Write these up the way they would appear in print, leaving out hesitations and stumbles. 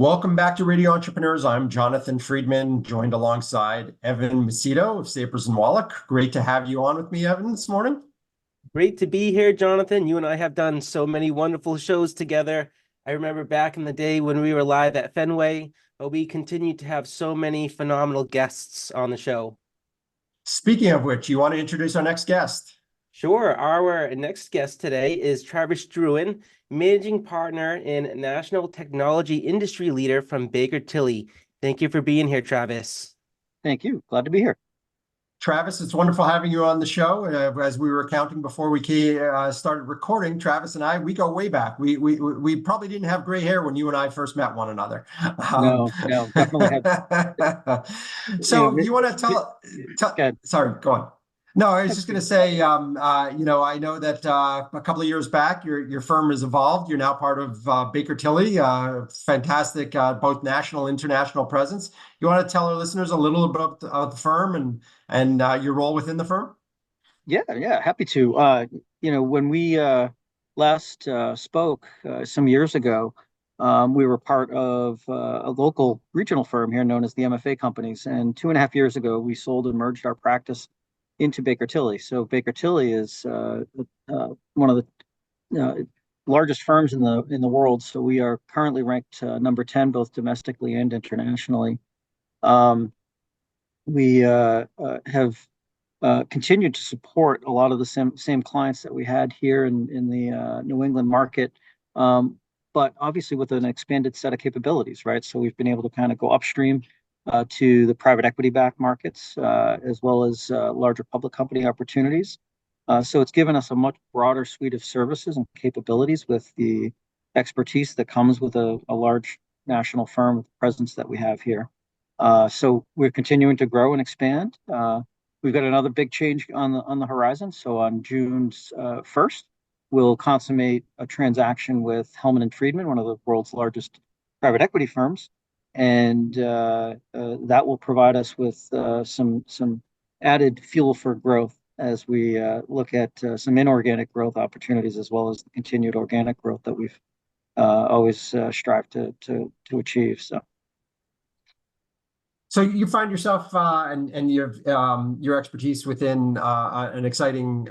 Welcome back to Radio Entrepreneurs. I'm Jonathan Freedman, joined alongside Evan Macedo of Sapers and Wallack. Great to have you on with me, Evan, this morning. Great to be here, Jonathan. You and I have done so many wonderful shows together. I remember back in the day when we were live at Fenway, but we continue to have so many phenomenal guests on the show. Speaking of which, you want to introduce our next guest? Sure. Our next guest today is Travis Drouin, Managing Partner and National Technology Industry Leader from Baker Tilly. Thank you for being here, Travis. Thank you. Glad to be here. Travis, it's wonderful having you on the show. As we were counting before we started recording, Travis and I, we go way back. We probably didn't have gray hair when you and I first met one another. No, definitely have. So you want to tell sorry, go on. No, I was just going to say, I know that a couple of years back, your firm has evolved. You're now part of Baker Tilly, fantastic both national and international presence. You want to tell our listeners a little about the firm and your role within the firm? Yeah, happy to. When we last spoke some years ago, we were part of a local regional firm here known as the MFA Companies. And 2.5 years ago, we sold and merged our practice into Baker Tilly. So Baker Tilly is one of the largest firms in the world. So we are currently ranked number 10, both domestically and internationally. We have continued to support a lot of the same clients that we had here in the New England market, but obviously with an expanded set of capabilities, right? So we've been able to kind of go upstream to the private equity-backed markets, as well as larger public company opportunities. So it's given us a much broader suite of services and capabilities with the expertise that comes with a large national firm with the presence that we have here. So we're continuing to grow and expand. We've got another big change on the horizon. So on June 1st, we'll consummate a transaction with Hellman & Freedman, one of the world's largest private equity firms. And that will provide us with some added fuel for growth as we look at some inorganic growth opportunities, as well as the continued organic growth that we've always strived to achieve. So you find yourself and you have your expertise within an exciting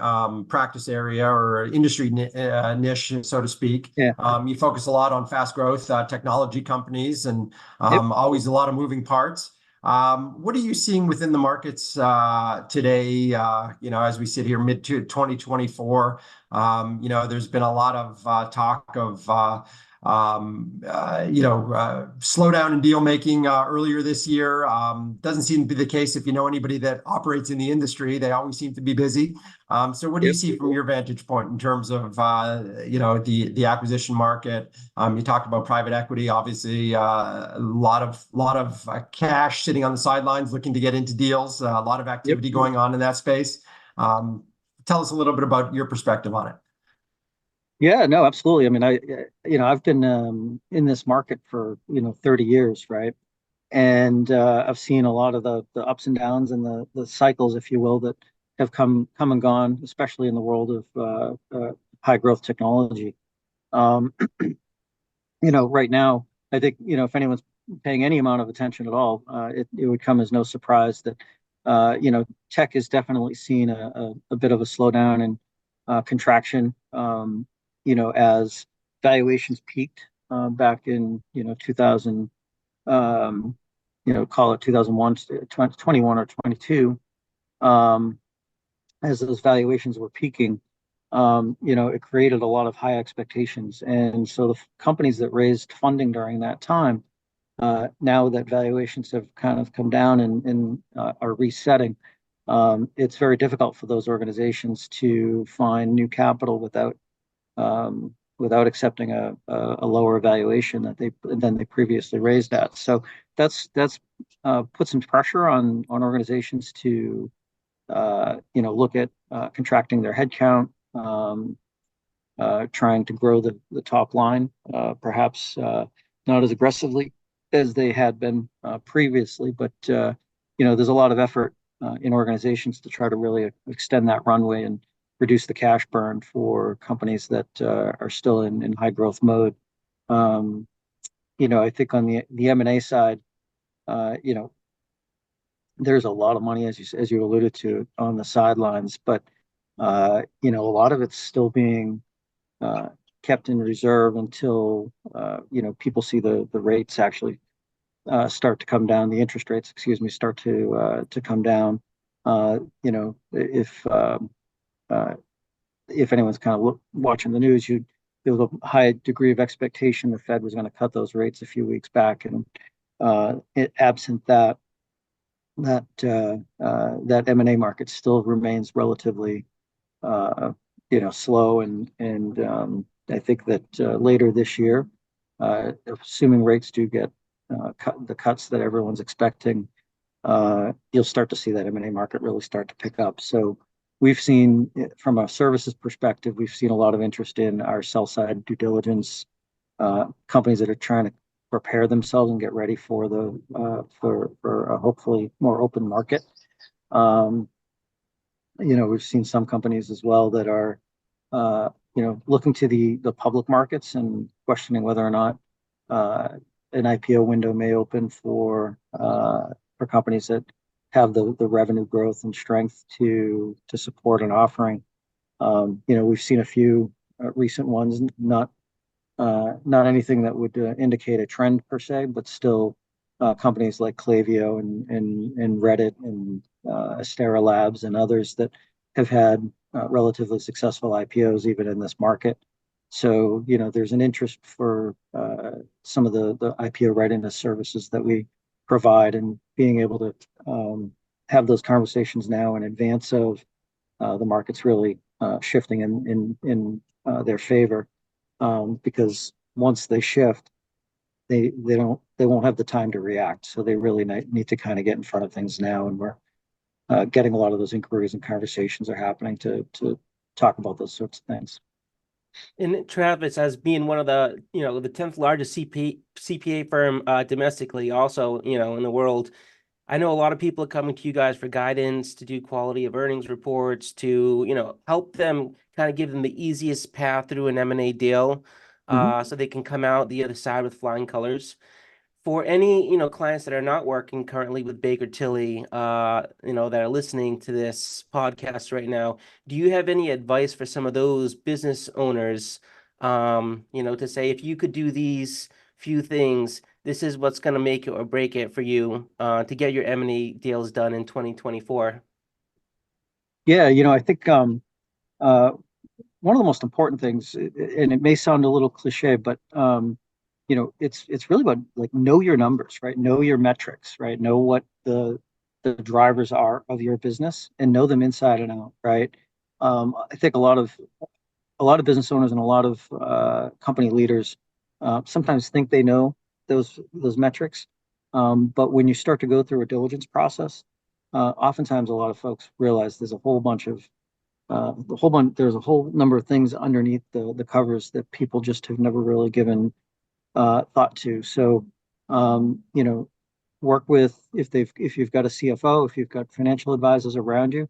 practice area or industry niche, so to speak. Yeah. You focus a lot on fast growth technology companies and Yep. always a lot of moving parts. What are you seeing within the markets today? As we sit here mid to 2024, there's been a lot of talk of slowdown in deal making earlier this year. Doesn't seem to be the case if you know anybody that operates in the industry. They always seem to be busy. So what do you see from your vantage point in terms of the acquisition market? You talked about private equity, obviously a lot of cash sitting on the sidelines looking to get into deals. A lot of activity going on in that space. Tell us a little bit about your perspective on it. Yeah, no, absolutely. I mean, I've been in this market for 30 years, right? And I've seen a lot of the ups and downs and the cycles, if you will, that have come and gone, especially in the world of high growth technology. Right now, I think if anyone's paying any amount of attention at all, it would come as no surprise that tech has definitely seen a bit of a slowdown and contraction. As valuations peaked back in 2000, call it 2001, 21 or 22, as those valuations were peaking, it created a lot of high expectations. And so the companies that raised funding during that time, now that valuations have kind of come down and are resetting, it's very difficult for those organizations to find new capital without accepting a lower valuation than they previously raised at. So that's put some pressure on organizations to look at contracting their headcount, trying to grow the top line, perhaps not as aggressively as they had been previously, but there's a lot of effort in organizations to try to really extend that runway and reduce the cash burn for companies that are still in high growth mode. I think on the M&A side, there's a lot of money, as you alluded to, on the sidelines, but a lot of it's still being kept in reserve until people see the rates actually start to come down, the interest rates, excuse me, start to come down. If anyone's kind of watching the news, there was a high degree of expectation the Fed was going to cut those rates a few weeks back, and absent that M&A market still remains relatively slow, and I think that later this year, assuming rates do get the cuts that everyone's expecting, you'll start to see that M&A market really start to pick up. So we've seen, from a services perspective, we've seen a lot of interest in our sell side due diligence, companies that are trying to prepare themselves and get ready for a hopefully more open market. We've seen some companies as well that are looking to the public markets and questioning whether or not an IPO window may open for companies that have the revenue growth and strength to support an offering. We've seen a few recent ones, not anything that would indicate a trend per se, but still companies like Klaviyo and Reddit and Astera Labs and others that have had relatively successful IPOs even in this market. So, there's an interest for some of the IPO readiness services that we provide, and being able to have those conversations now in advance of the markets really shifting in their favor, because once they shift, they won't have the time to react. So they really need to kind of get in front of things now, and we're getting a lot of those inquiries and conversations are happening to talk about those sorts of things. And Travis, as being one of the 10th largest CPA firm domestically, also, in the world, I know a lot of people are coming to you guys for guidance, to do quality of earnings reports, to, help them kind of give them the easiest path through an M&A deal, so they can come out the other side with flying colors. For any, clients that are not working currently with Baker Tilly, that are listening to this podcast right now, do you have any advice for some of those business owners, to say, if you could do these few things, this is what's going to make it or break it for you, to get your M&A deals done in 2024? Yeah, I think one of the most important things, and it may sound a little cliche, but it's really about, like, know your numbers, right? Know your metrics, right? Know what the drivers are of your business, and know them inside and out, right? I think a lot of business owners and a lot of company leaders sometimes think they know those metrics, but when you start to go through a diligence process, oftentimes a lot of folks realize there's a whole number of things underneath the covers that people just have never really given thought to. So, work with, if you've got a CFO, if you've got financial advisors around you,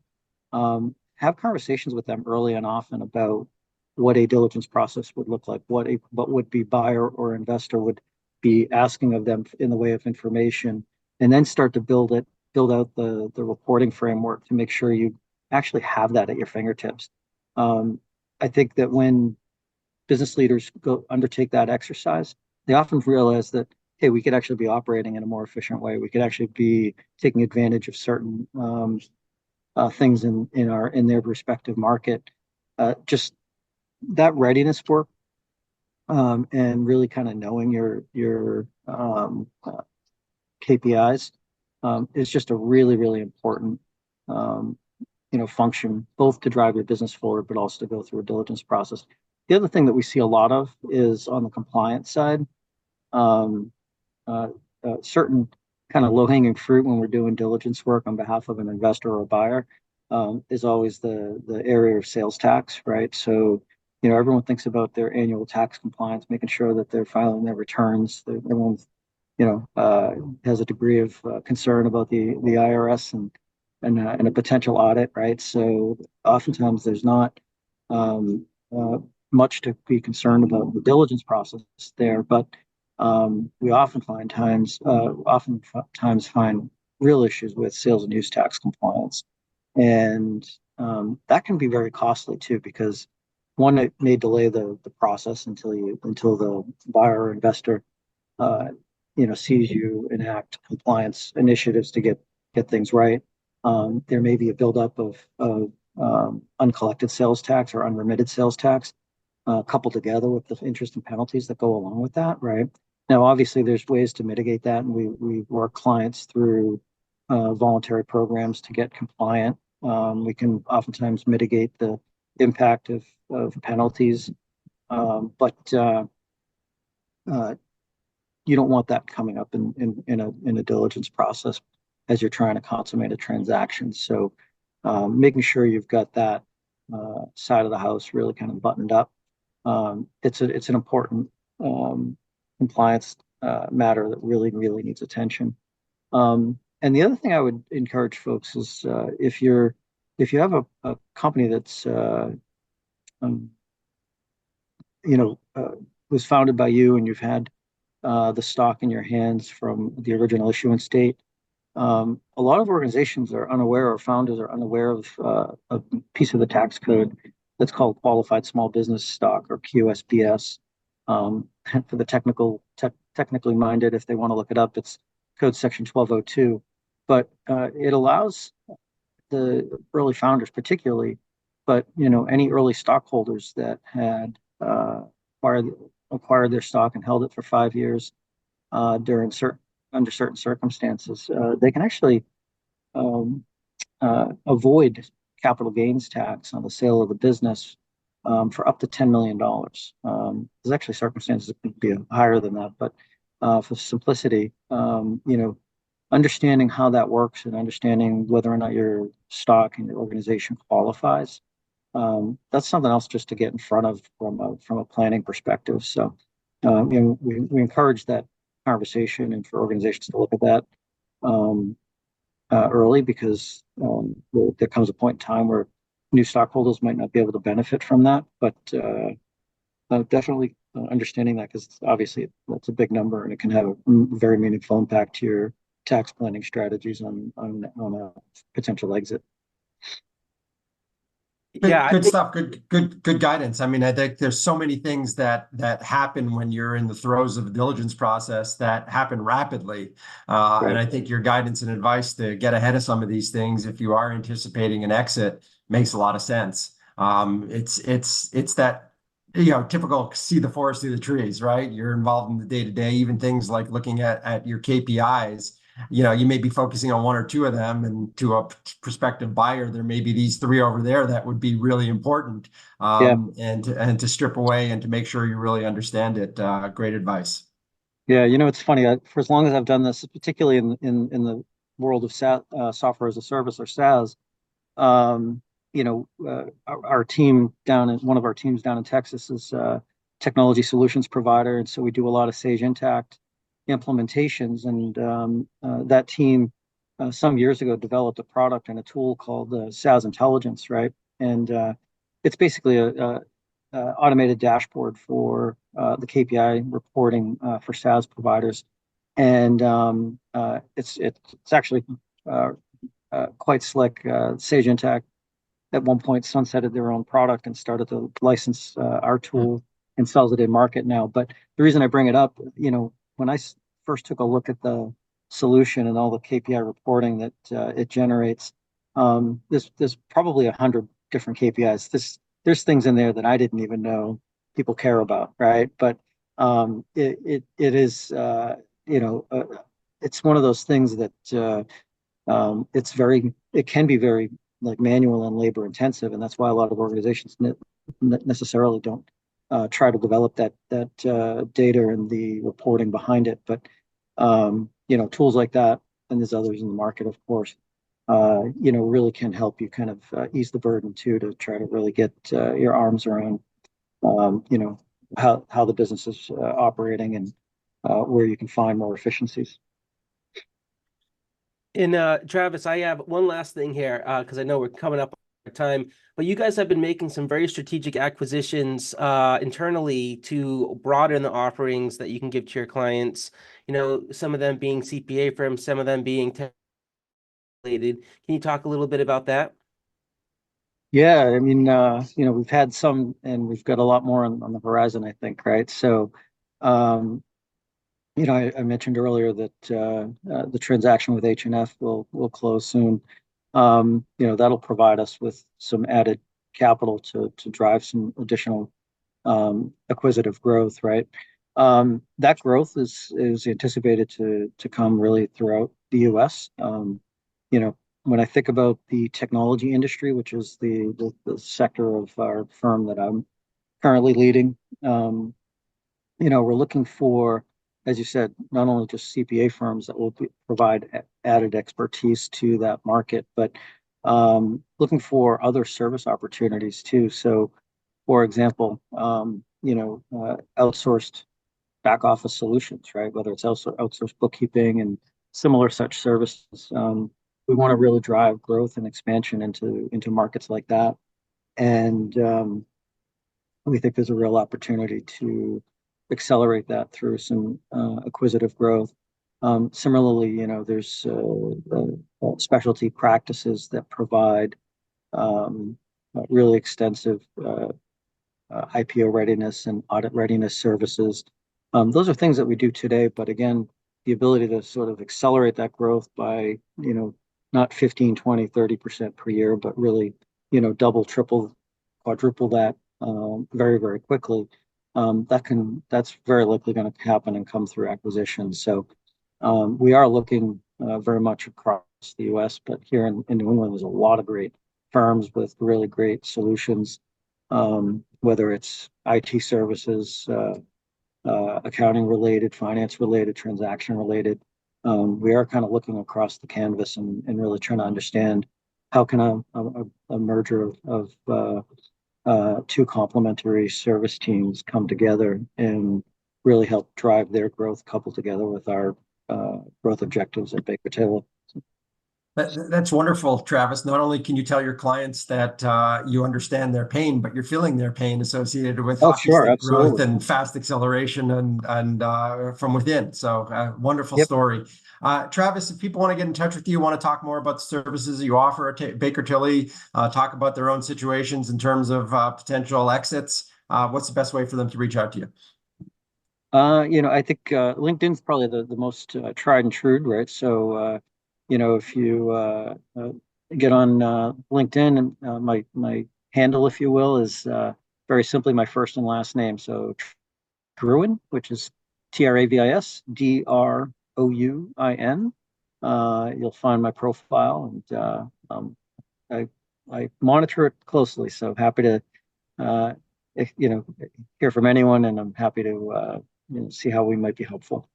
have conversations with them early and often about what a diligence process would look like, what would be buyer or investor would be asking of them in the way of information, and then start to build out the reporting framework to make sure you actually have that at your fingertips. I think that when business leaders undertake that exercise, they often realize that, hey, we could actually be operating in a more efficient way. We could actually be taking advantage of certain things in their respective market. Just that readiness work, and really kind of knowing your KPIs is just a really, really important function, both to drive your business forward, but also to go through a diligence process. The other thing that we see a lot of is on the compliance side. Certain kind of low-hanging fruit when we're doing diligence work on behalf of an investor or a buyer is always the area of sales tax, right? So, everyone thinks about their annual tax compliance, making sure that they're filing their returns. Everyone, has a degree of concern about the IRS and a potential audit, right? So oftentimes there's not much to be concerned about the diligence process there, but we oftentimes find real issues with sales and use tax compliance, and that can be very costly too, because one, it may delay the process until the buyer or investor sees you enact compliance initiatives to get things right. There may be a buildup of uncollected sales tax or unremitted sales tax, coupled together with the interest and penalties that go along with that, right? Now, obviously, there's ways to mitigate that, and we work clients through voluntary programs to get compliant. We can oftentimes mitigate the impact of penalties, but you don't want that coming up in a diligence process as you're trying to consummate a transaction. So making sure you've got that side of the house really kind of buttoned up. It's an important compliance matter that really needs attention. And the other thing I would encourage folks is if you have a company that's was founded by you, and you've had the stock in your hands from the original issuance date. A lot of organizations are unaware, or founders are unaware of a piece of the tax code that's called qualified small business stock, or QSBS. For the technically minded, if they want to look it up, it's code section 1202. But it allows the early founders particularly, but any early stockholders that had acquired their stock and held it for 5 years under certain circumstances, they can actually avoid capital gains tax on the sale of the business for up to $10 million. There's actually circumstances that could be higher than that, but for simplicity, understanding how that works and understanding whether or not your stock and your organization qualifies, that's something else just to get in front of from a planning perspective. So, we encourage that conversation, and for organizations to look at that early, because there comes a point in time where new stockholders might not be able to benefit from that. But definitely understanding that, because obviously that's a big number, and it can have a very meaningful impact to your tax planning strategies on a potential exit. Good stuff. Good guidance. I mean, I think there's so many things that happen when you're in the throes of a diligence process that happen rapidly. Right. And I think your guidance and advice to get ahead of some of these things, if you are anticipating an exit, makes a lot of sense. It's that, typical see the forest through the trees, right? You're involved in the day-to-day, even things like looking at your KPIs. You may be focusing on one or two of them, and to a prospective buyer, there may be these three over there that would be really important. And to strip away and to make sure you really understand it. Great advice. Yeah, it's funny. For as long as I've done this, particularly in the world of software as a service, or SaaS, our team one of our teams down in Texas is a technology solutions provider, and so we do a lot of Sage Intacct implementations. And that team some years ago developed a product and a tool called SaaS Intelligence, right? And it's basically a automated dashboard for the KPI reporting for SaaS providers, and it's actually quite slick. Sage Intacct at one point sunsetted their own product and started to license our tool and sells it in market now. But the reason I bring it up, when I first took a look at the solution and all the KPI reporting that it generates, there's probably 100 different KPIs. There's things in there that I didn't even know people care about, right? But it is it's one of those things that it can be very like manual and labor intensive, and that's why a lot of organizations necessarily don't try to develop that data and the reporting behind it. But tools like that, and there's others in the market, of course, really can help you kind of ease the burden too, to try to really get your arms around how the business is operating, and where you can find more efficiencies. And Travis, I have one last thing here, because I know we're coming up time, but you guys have been making some very strategic acquisitions internally to broaden the offerings that you can give to your clients. Some of them being CPA firms, some of them being tech related. Can you talk a little bit about that? Yeah, I mean, we've had some, and we've got a lot more on the horizon, I think, right? So, um, I mentioned earlier that the transaction with H&F will close soon. That'll provide us with some added capital to drive some additional acquisitive growth, right? That growth is anticipated to come really throughout the U.S. When I think about the technology industry, which is the sector of our firm that I'm currently leading, we're looking for, as you said, not only just CPA firms that will provide added expertise to that market, but looking for other service opportunities too. So, for example, outsourced back office solutions, right? Whether it's outsourced bookkeeping and similar such services. We want to really drive growth and expansion into markets like that. And we think there's a real opportunity to accelerate that through some acquisitive growth. Similarly, there's specialty practices that provide really extensive IPO readiness and audit readiness services. Those are things that we do today, but again, the ability to sort of accelerate that growth by, not 15, 20, 30% per year, but really, double, triple, quadruple that very, very quickly. That's very likely going to happen and come through acquisitions. So we are looking very much across the U.S., but here in New England, there's a lot of great firms with really great solutions, whether it's IT services, accounting related, finance related, transaction related. We are kind of looking across the canvas and really trying to understand how can a merger of two complementary service teams come together and really help drive their growth, coupled together with our growth objectives at Baker Tilly. That's wonderful, Travis. Not only can you tell your clients that you understand their pain, but you're feeling their pain associated with hockey Sure, stick growth absolutely. and fast acceleration and from within. So wonderful Yep. story. Travis, if people want to get in touch with you, want to talk more about the services you offer at Baker Tilly, talk about their own situations in terms of potential exits, what's the best way for them to reach out to you? I think LinkedIn's probably the most tried and true, right? So, if you get on LinkedIn, and my handle, if you will, is very simply my first and last name. So Drouin, which is Travis Drouin. You'll find my profile, and I monitor it closely. So happy to hear from anyone, and I'm happy to see how we might be helpful.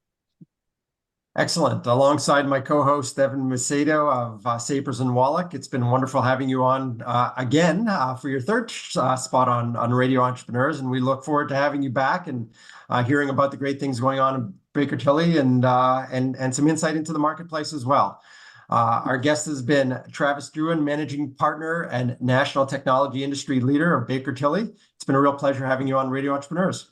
Excellent. Alongside my co-host, Evan Macedo of Sapers and Wallack, it's been wonderful having you on again for your third spot on Radio Entrepreneurs, and we look forward to having you back and hearing about the great things going on in Baker Tilly and some insight into the marketplace as well. Our guest has been Travis Drouin, Managing Partner and National Technology Industry Leader of Baker Tilly. It's been a real pleasure having you on Radio Entrepreneurs.